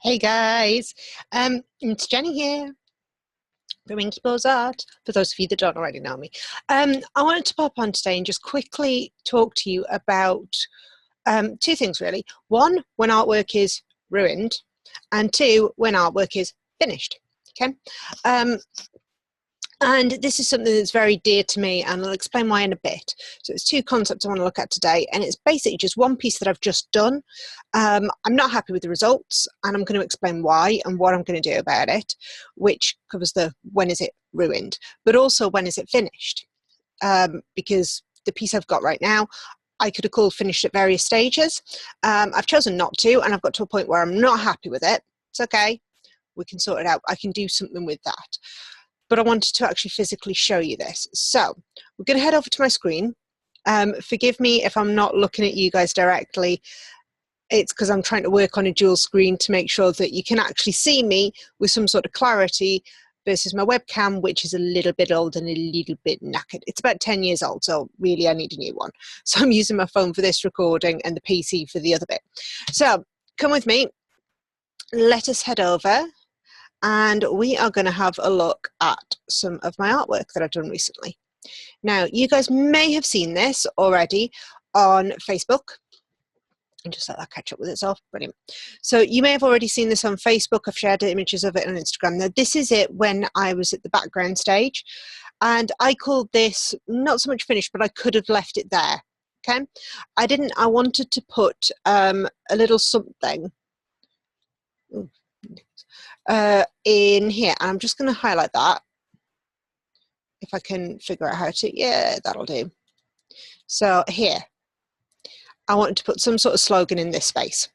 Hey guys, it's Jenny here from Inky Paws Art, for those of you that don't already know me. I wanted to pop on today and just quickly talk to you about two things really. One, when artwork is ruined, and two, when artwork is finished. Okay. And this is something that's very dear to me, and I'll explain why in a bit. So it's two concepts I want to look at today, and it's basically just one piece that I've just done. I'm not happy with the results, and I'm going to explain why and what I'm going to do about it, which covers the when is it ruined, but also when is it finished. Because the piece I've got right now, I could have called finished at various stages. I've chosen not to, and I've got to a point where I'm not happy with it. It's okay. We can sort it out. I can do something with that. But I wanted to actually physically show you this. So we're going to head over to my screen. Forgive me if I'm not looking at you guys directly. It's because I'm trying to work on a dual screen to make sure that you can actually see me with some sort of clarity versus my webcam, which is a little bit old and a little bit knackered. It's about 10 years old, so really I need a new one. So I'm using my phone for this recording and the PC for the other bit. So come with me. Let us head over. And we are going to have a look at some of my artwork that I've done recently. Now, you guys may have seen this already on Facebook. And just let that catch up with itself. Brilliant. So you may have already seen this on Facebook. I've shared images of it on Instagram. Now, this is it when I was at the background stage. And I called this not so much finished, but I could have left it there. Okay. I wanted to put a little something. Ooh. In here, and I'm just going to highlight that if I can figure out how to. Yeah, that'll do. So here I wanted to put some sort of slogan in this space.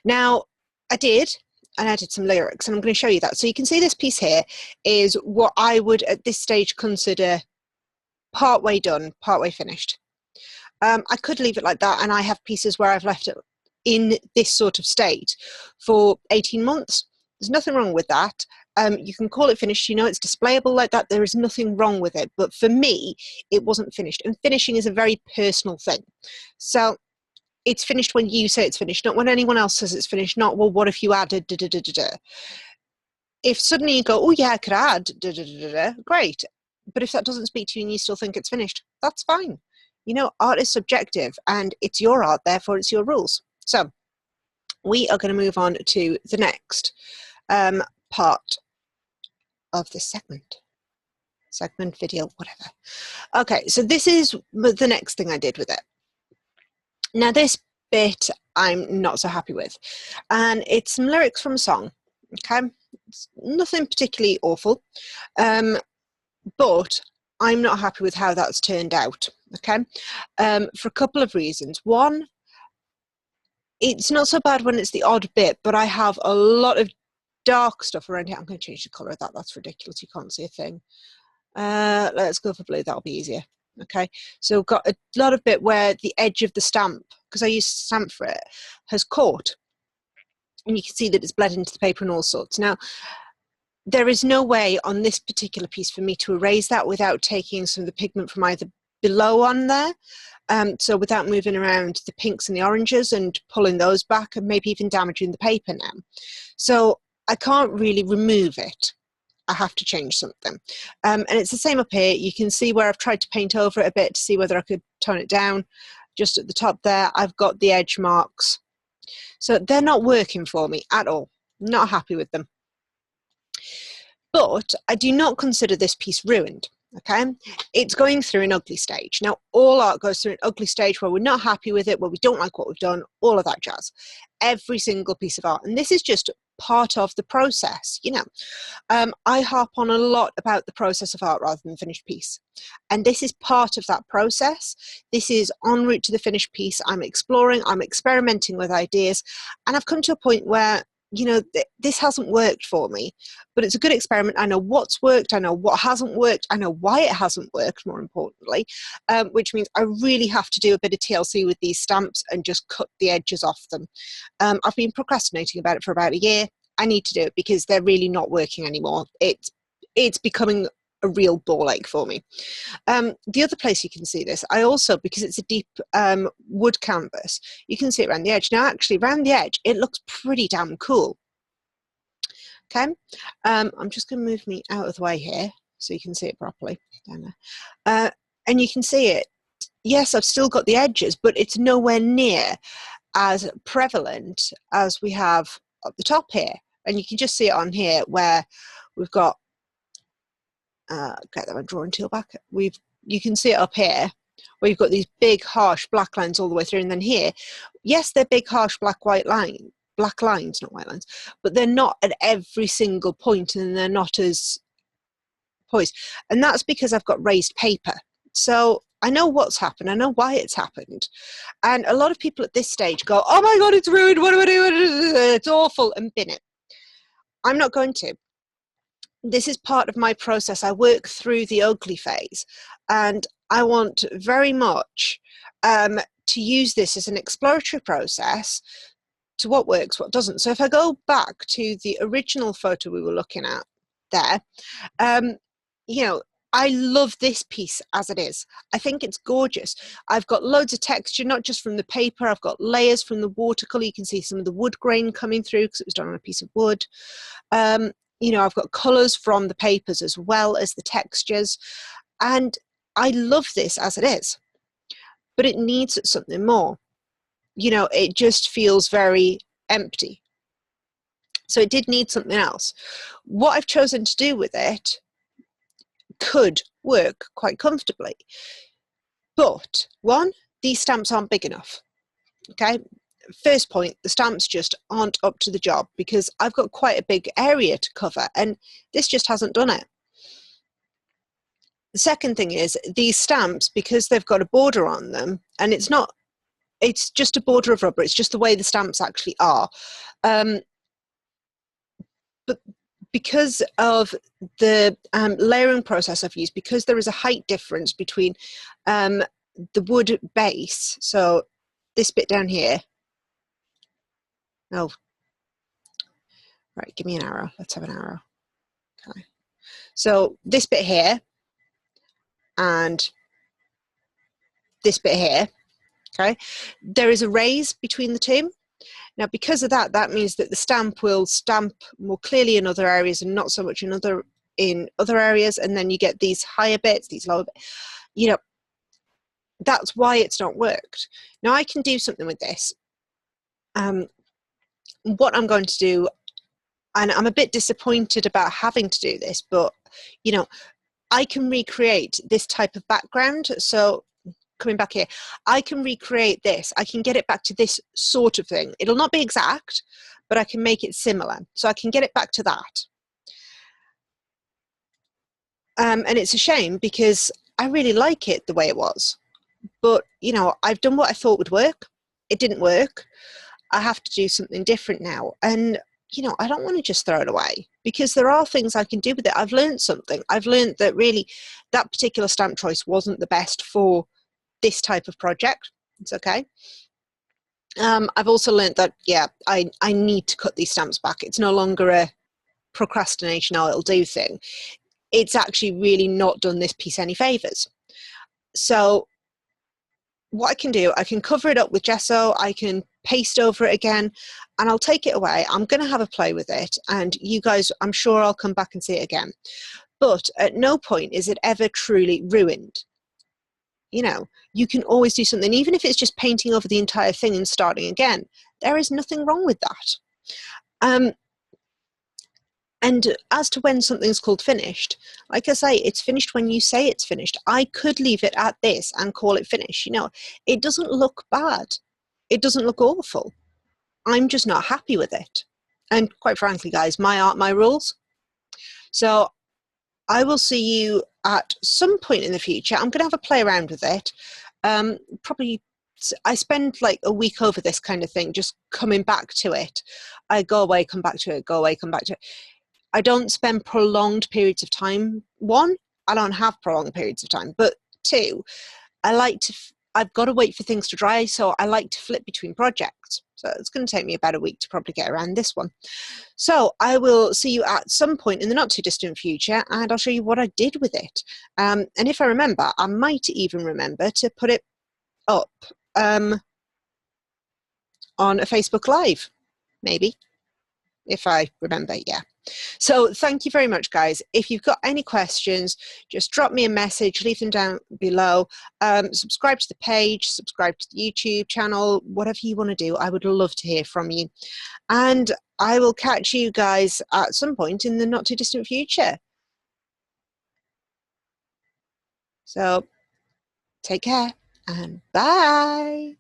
Now I did, and I did some lyrics, and I'm going to show you that. So you can see this piece here is what I would at this stage consider partway done, partway finished. I could leave it like that, and I have pieces where I've left it in this sort of state for 18 months. There's nothing wrong with that. You can call it finished, you know, it's displayable like that. There is nothing wrong with it. But for me, it wasn't finished. And finishing is a very personal thing. So it's finished when you say it's finished, not when anyone else says it's finished. Not, well, what if you added da da da da da? If suddenly you go, oh yeah, I could add da da da da, great. But if that doesn't speak to you and you still think it's finished, that's fine. You know, art is subjective and it's your art, therefore it's your rules. So we are going to move on to the next part of this segment, video, whatever. Okay, so this is the next thing I did with it. Now this bit I'm not so happy with, and it's some lyrics from a song. Okay, it's nothing particularly awful, but I'm not happy with how that's turned out. Okay, for a couple of reasons. One, it's not so bad when it's the odd bit, but I have a lot of dark stuff around here. I'm going to change the colour of that. That's ridiculous. You can't see a thing. Let's go for blue. That'll be easier. Okay. So I've got a lot of bit where the edge of the stamp, because I used stamp for it, has caught. And you can see that it's bled into the paper and all sorts. Now, there is no way on this particular piece for me to erase that without taking some of the pigment from either below on there. So without moving around the pinks and the oranges and pulling those back and maybe even damaging the paper now. So I can't really remove it. I have to change something. And it's the same up here. You can see where I've tried to paint over it a bit to see whether I could tone it down. Just at the top there, I've got the edge marks. So they're not working for me at all. Not happy with them. But I do not consider this piece ruined. Okay, it's going through an ugly stage. Now, all art goes through an ugly stage where we're not happy with it, where we don't like what we've done, all of that jazz. Every single piece of art. And this is just part of the process, you know. I harp on a lot about the process of art rather than the finished piece. And this is part of that process. This is en route to the finished piece. I'm exploring, I'm experimenting with ideas. And I've come to a point where, you know, this hasn't worked for me, but it's a good experiment. I know what's worked, I know what hasn't worked, I know why it hasn't worked, more importantly, which means I really have to do a bit of TLC with these stamps and just cut the edges off them. I've been procrastinating about it for about a year. I need to do it because they're really not working anymore. It's becoming a real ball ache for me. The other place you can see this, I also, because it's a deep wood canvas, you can see it around the edge. Now actually around the edge, it looks pretty damn cool. Okay, I'm just going to move me out of the way here so you can see it properly down there. And you can see it. Yes, I've still got the edges, but it's nowhere near as prevalent as we have up the top here. And you can just see it on here where we've got, get that drawing tool back. You can see it up here where you've got these big harsh black lines all the way through, and then here, yes, they're big harsh black lines, not white lines, but they're not at every single point, and they're not as poised. And that's because I've got raised paper. So I know what's happened. I know why it's happened. And a lot of people at this stage go, oh my God, it's ruined. What do I do? It's awful. And bin it. I'm not going to. This is part of my process. I work through the ugly phase. And I want very much to use this as an exploratory process to what works, what doesn't. So if I go back to the original photo we were looking at there, you know, I love this piece as it is. I think it's gorgeous. I've got loads of texture, not just from the paper. I've got layers from the watercolor. You can see some of the wood grain coming through because it was done on a piece of wood. You know, I've got colors from the papers as well as the textures. And I love this as it is. But it needs something more. You know, it just feels very empty. So it did need something else. What I've chosen to do with it could work quite comfortably. But one, these stamps aren't big enough. Okay, first point, the stamps just aren't up to the job because I've got quite a big area to cover and this just hasn't done it. The second thing is these stamps, because they've got a border on them, and it's just a border of rubber, it's just the way the stamps actually are. But because of the layering process I've used, because there is a height difference between the wood base, so this bit down here, oh, right, give me an arrow, let's have an arrow. Okay, so this bit here and this bit here, okay, there is a raise between the two. Now, because of that, that means that the stamp will stamp more clearly in other areas and not so much in other areas, and then you get these higher bits, these lower bits. You know, that's why it's not worked. Now, I can do something with this. What I'm going to do, and I'm a bit disappointed about having to do this, but, you know, I can recreate this type of background. So coming back here, I can recreate this. I can get it back to this sort of thing. It'll not be exact, but I can make it similar. So I can get it back to that. And it's a shame because I really like it the way it was. But, you know, I've done what I thought would work. It didn't work. I have to do something different now. And, you know, I don't want to just throw it away because there are things I can do with it. I've learned something. I've learned that really that particular stamp choice wasn't the best for this type of project. It's okay. I've also learned that, yeah, I need to cut these stamps back. It's no longer a procrastination, oh, it'll do thing. It's actually really not done this piece any favors. So what I can do, I can cover it up with gesso, I can paste over it again, and I'll take it away. I'm going to have a play with it, and you guys, I'm sure I'll come back and see it again. But at no point is it ever truly ruined. You know, you can always do something, even if it's just painting over the entire thing and starting again. There is nothing wrong with that. And as to when something's called finished, like I say, it's finished when you say it's finished. I could leave it at this and call it finished. You know, it doesn't look bad. It doesn't look awful. I'm just not happy with it. And quite frankly, guys, my art, my rules. So I will see you at some point in the future. I'm going to have a play around with it. Probably, I spend like a week over this kind of thing, just coming back to it. I go away, come back to it, go away, come back to it. I don't spend prolonged periods of time. One, I don't have prolonged periods of time. But two, I like to I've got to wait for things to dry, so I like to flip between projects. So it's going to take me about a week to probably get around this one. So I will see you at some point in the not too distant future, and I'll show you what I did with it. And if I remember, I might even remember to put it up on a Facebook Live, maybe, if I remember, yeah. So thank you very much, guys. If you've got any questions, just drop me a message, leave them down below. Subscribe to the page, subscribe to the YouTube channel, whatever you want to do. I would love to hear from you. And I will catch you guys at some point in the not too distant future. So take care and bye.